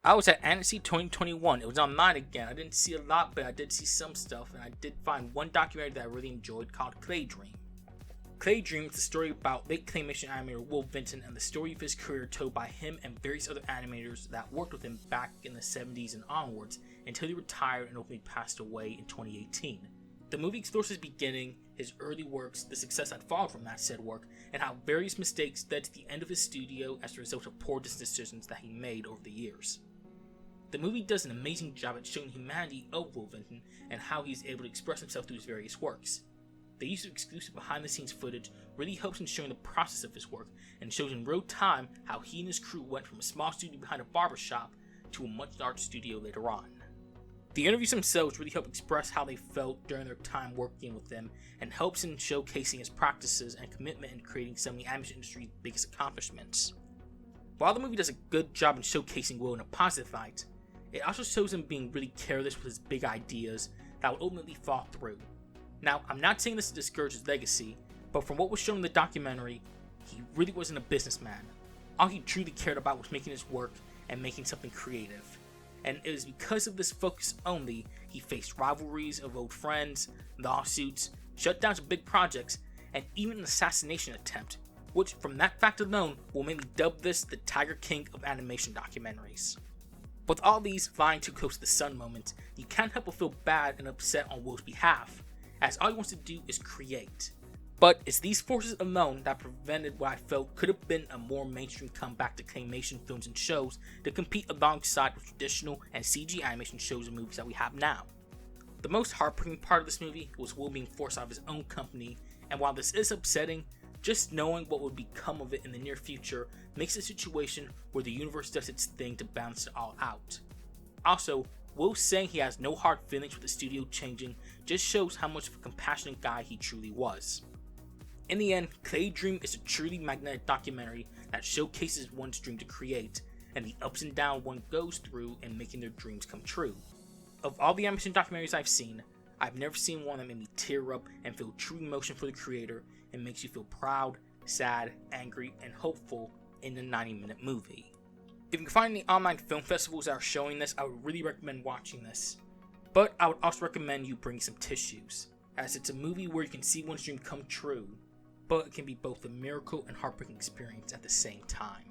I was at Annecy 2021. It was online again. I didn't see a lot, but I did see some stuff, and I did find one documentary that I really enjoyed called CLAYDREAM. CLAYDREAM is the story about late Claymation animator Will Vinton and the story of his career told by him and various other animators that worked with him back in the 70s and onwards until he retired and ultimately passed away in 2018. The movie explores his beginning, his early works, the success that followed from that said work, and how various mistakes led to the end of his studio as a result of poor business decisions that he made over the years. The movie does an amazing job at showing the humanity of Will Vinton and how he is able to express himself through his various works. The use of exclusive behind-the-scenes footage really helps in showing the process of his work and shows in real time how he and his crew went from a small studio behind a barbershop to a much larger studio later on. The interviews themselves really help express how they felt during their time working with them and helps in showcasing his practices and commitment in creating some of the animation industry's biggest accomplishments. While the movie does a good job in showcasing Will in a positive light, it also shows him being really careless with his big ideas that will ultimately fall through. Now, I'm not saying this to discourage his legacy, but from what was shown in the documentary, he really wasn't a businessman. All he truly cared about was making his work and making something creative. And it was because of this focus only, he faced rivalries of old friends, lawsuits, shutdowns of big projects, and even an assassination attempt, which from that fact alone will make me dub this the Tiger King of animation documentaries. With all these flying too close to the sun moments, you can't help but feel bad and upset on Will's behalf, as all he wants to do is create. But it's these forces alone that prevented what I felt could have been a more mainstream comeback to claymation films and shows to compete alongside with traditional and CG animation shows and movies that we have now. The most heartbreaking part of this movie was Will being forced out of his own company, and while this is upsetting, just knowing what would become of it in the near future makes a situation where the universe does its thing to balance it all out. Also, Will saying he has no hard feelings with the studio changing just shows how much of a compassionate guy he truly was. In the end, CLAYDREAM is a truly magnetic documentary that showcases one's dream to create and the ups and downs one goes through in making their dreams come true. Of all the animation documentaries I've seen, I've never seen one that made me tear up and feel true emotion for the creator and makes you feel proud, sad, angry, and hopeful in a 90-minute movie. If you can find any online film festivals that are showing this, I would really recommend watching this. But I would also recommend you bring some tissues, as it's a movie where you can see one's dream come true, but it can be both a miracle and heartbreaking experience at the same time.